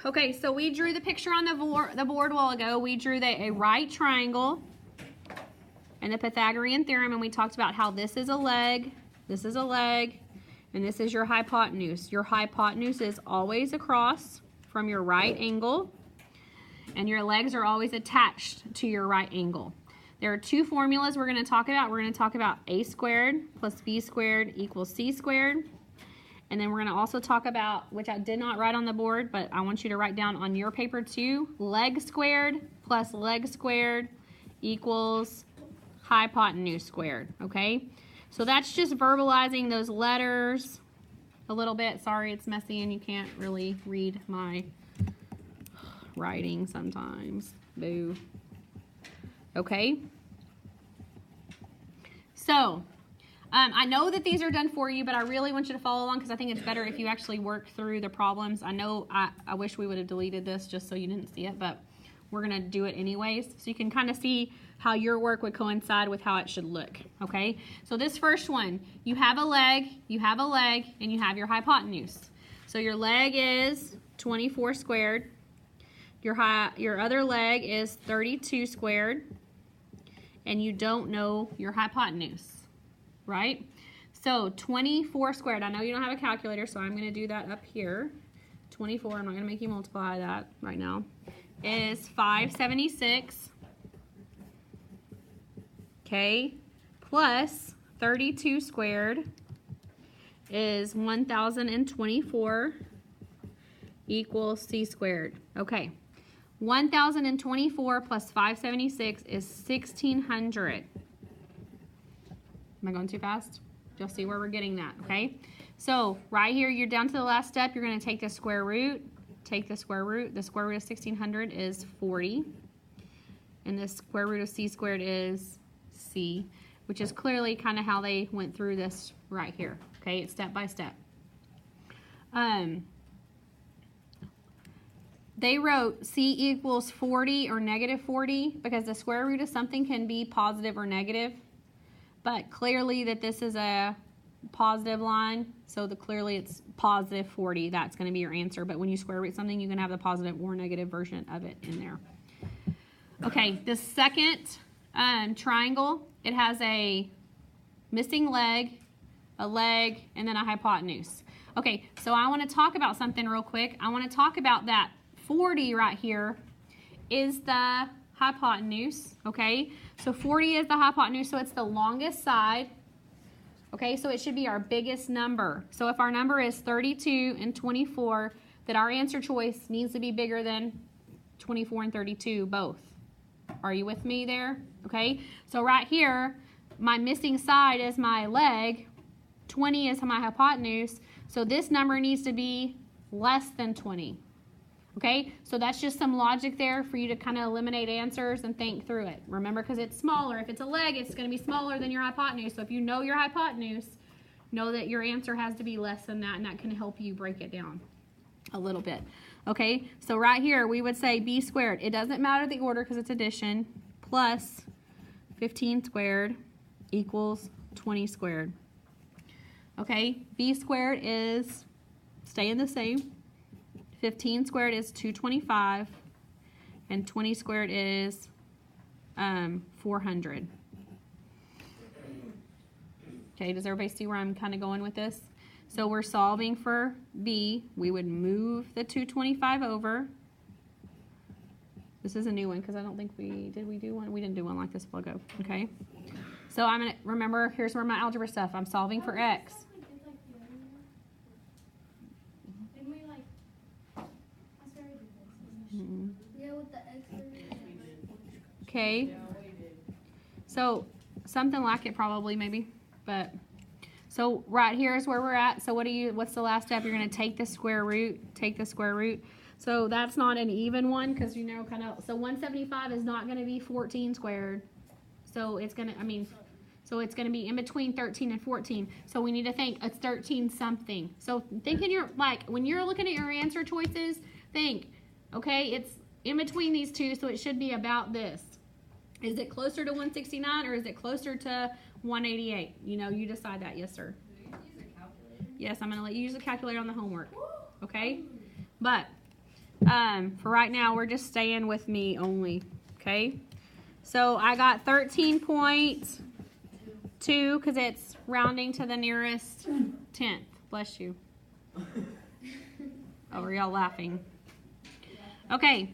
Okay, so we drew the picture on the board a while ago. We drew a right triangle and the Pythagorean theorem, and we talked about how this is a leg, and this is your hypotenuse. Your hypotenuse is always across from your right angle, and your legs are always attached to your right angle. There are two formulas we're going to talk about. We're going to talk about a squared plus b squared equals c squared. And then we're going to also talk about, which I did not write on the board, but I want you to write down on your paper too, leg squared plus leg squared equals hypotenuse squared, okay? So that's just verbalizing those letters a little bit. Sorry, it's messy and you can't really read my writing sometimes. Boo. Okay? So, I know that these are done for you, but I really want you to follow along because I think it's better if you actually work through the problems. I know I wish we would have deleted this just so you didn't see it, but we're going to do it anyways. So you can kind of see how your work would coincide with how it should look, okay? So this first one, you have a leg, and you have your hypotenuse. So your leg is 24 squared. Your other leg is 32 squared. And you don't know your hypotenuse. Right? So 24 squared, I know you don't have a calculator, so I'm going to do that up here. 24, I'm not going to make you multiply that right now, is 576, okay, plus 32 squared is 1024 equals c squared. Okay, 1024 plus 576 is 1600. Am I going too fast? You'll see where we're getting that, okay? So right here, you're down to the last step. You're going to take the square root. Take the square root. The square root of 1600 is 40. And the square root of c squared is c, which is clearly kind of how they went through this right here, okay? It's step by step. They wrote c equals 40 or negative 40 because the square root of something can be positive or negative. But clearly that this is a positive line, so clearly it's positive 40. That's going to be your answer. But when you square root something, you can have the positive or negative version of it in there. Okay, the second triangle, it has a missing leg, and then a hypotenuse. Okay, so I want to talk about something real quick. I want to talk about that 40 right here is the hypotenuse, okay? So 40 is the hypotenuse, so it's the longest side, okay? So it should be our biggest number. So if our number is 32 and 24, then our answer choice needs to be bigger than 24 and 32, both. Are you with me there? Okay? So right here, my missing side is my leg, 20 is my hypotenuse, so this number needs to be less than 20. Okay, so that's just some logic there for you to kind of eliminate answers and think through it. Remember, because it's smaller. If it's a leg, it's going to be smaller than your hypotenuse. So if you know your hypotenuse, know that your answer has to be less than that, and that can help you break it down a little bit. Okay, so right here, we would say b squared. It doesn't matter the order because it's addition, plus 15 squared equals 20 squared. Okay, b squared is staying the same. 15 squared is 225, and 20 squared is 400. Okay, does everybody see where I'm kind of going with this? So we're solving for b. We would move the 225 over. This is a new one because I don't think we do one? We didn't do one like this a while ago. Okay, so I'm going to, remember, here's where my algebra stuff. I'm solving for x. Okay, so something like it probably, maybe, but so right here is where we're at. So what's the last step? You're going to take the square root, So that's not an even one because you know so 175 is not going to be 14 squared. So it's going to, so it's going to be in between 13 and 14. So we need to think it's 13 something. So think in your, when you're looking at your answer choices, think, okay, it's in between these two, so it should be about this. Is it closer to 169 or is it closer to 188? You know, you decide that. Yes, sir. Do you use a calculator? Yes, I'm going to let you use a calculator on the homework. Okay? But For right now, we're just staying with me only, okay? So I got 13.2 because it's rounding to the nearest tenth. Bless you. Oh, are y'all laughing? Okay,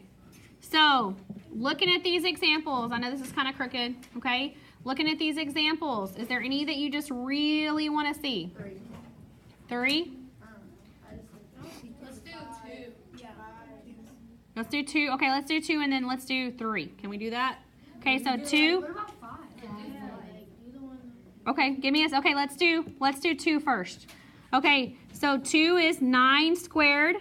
so looking at these examples, I know this is kind of crooked, okay? Looking at these examples, is there any that you just really want to see? 3? Let's do 2. Yeah. Let's do 2. Okay, let's do 2 and then let's do 3. Can we do that? Okay, so 2. What about 5? Okay, give me a. Okay, let's do 2 first. Okay, so 2 is 9 squared,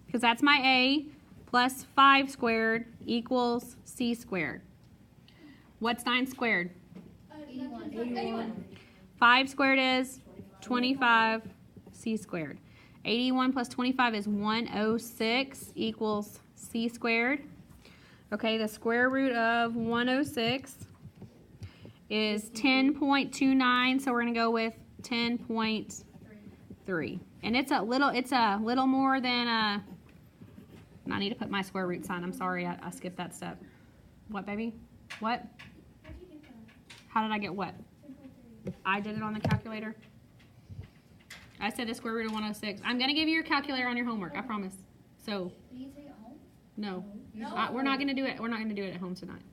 because that's my A, plus 5 squared equals C squared. What's 9 squared? 81. 5 squared is 25 C squared. 81 plus 25 is 106 equals C squared. Okay, the square root of 106 is 10.29, so we're going to go with 10.3. And it's a little more than I need to put my square root sign. I'm sorry, I skipped that step. What, baby? What? How did I get what? I did it on the calculator. I said the square root of 106. I'm going to give you your calculator on your homework, I promise. So, Did you take it home? no. We're not going to do it. We're not going to do it at home tonight.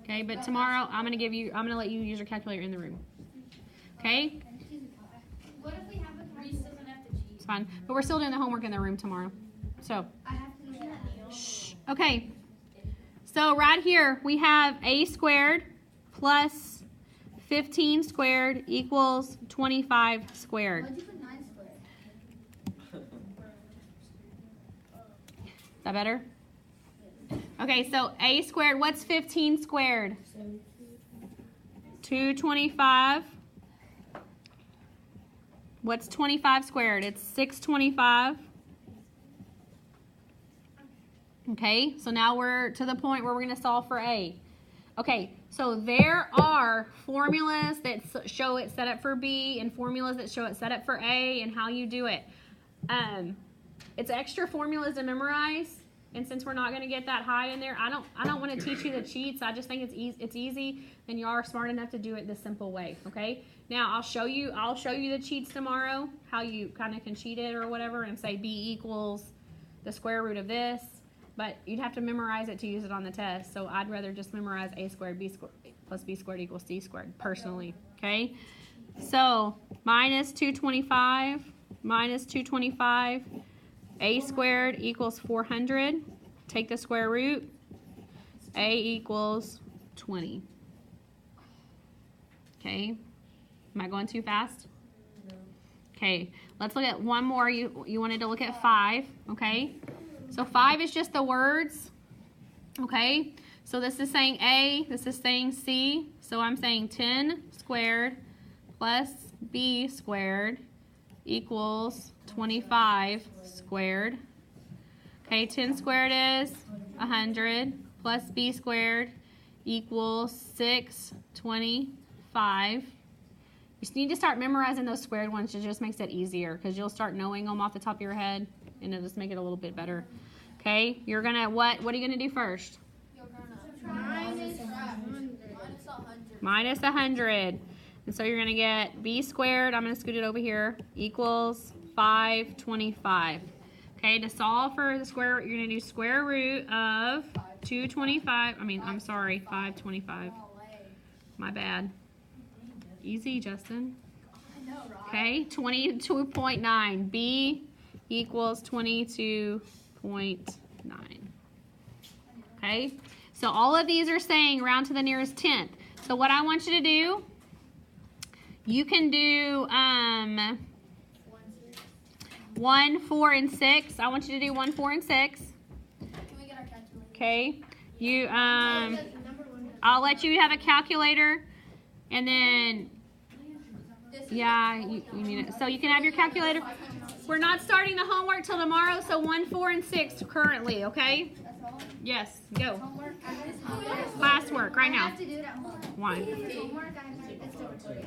Okay, but tomorrow I'm going to let you use your calculator in the room. Okay? What if we have a Reese doesn't have to cheat? It's fine. But we're still doing the homework in the room tomorrow. So, I have to do that. shh. Okay. So right here we have A squared plus 15 squared equals 25 squared. Why'd you put 9 squared? Is that better? Okay, so A squared, what's 15 squared? 225. What's 25 squared? It's 625. Okay, so now we're to the point where we're going to solve for A. Okay, so there are formulas that show it set up for B and formulas that show it set up for A and how you do it. It's extra formulas to memorize, and since we're not going to get that high in there, I don't want to teach you the cheats. I just think it's easy, and you are smart enough to do it this simple way. Okay. Now I'll show you the cheats tomorrow, how you kind of can cheat it or whatever, and say B equals the square root of this. But you'd have to memorize it to use it on the test. So I'd rather just memorize A squared B squared plus B squared equals C squared personally. Okay. So minus 225 minus 225. A squared equals 400. Take the square root. A equals 20. Okay. Am I going too fast? Okay. Let's look at one more. You wanted to look at 5. Okay. So 5 is just the words. Okay. So this is saying A. This is saying C. So I'm saying 10 squared plus B squared equals 25 squared. Okay, 10 squared is 100 plus B squared equals 625. You just need to start memorizing those squared ones. It just makes it easier because you'll start knowing them off the top of your head and it'll just make it a little bit better. Okay, you're gonna, what are you gonna do first? Minus 100. And so you're gonna get B squared, I'm gonna scoot it over here, equals 525. Okay, to solve for the square root, you're going to do square root of 525. My bad. Easy, Justin. Okay, 22.9. B equals 22.9. Okay, so all of these are saying round to the nearest tenth. So what I want you to do, you can do 1, 4, and 6. I want you to do 1, 4, and 6. Can we get our calculator? Okay. You I'll let you have a calculator, and then yeah, you need it. So you can have your calculator. We're not starting the homework till tomorrow. So 1, 4, and 6 currently. Okay. That's all? Yes. Go. Homework? Classwork right I now. have to do it at home. Why? Homework, it's still recording.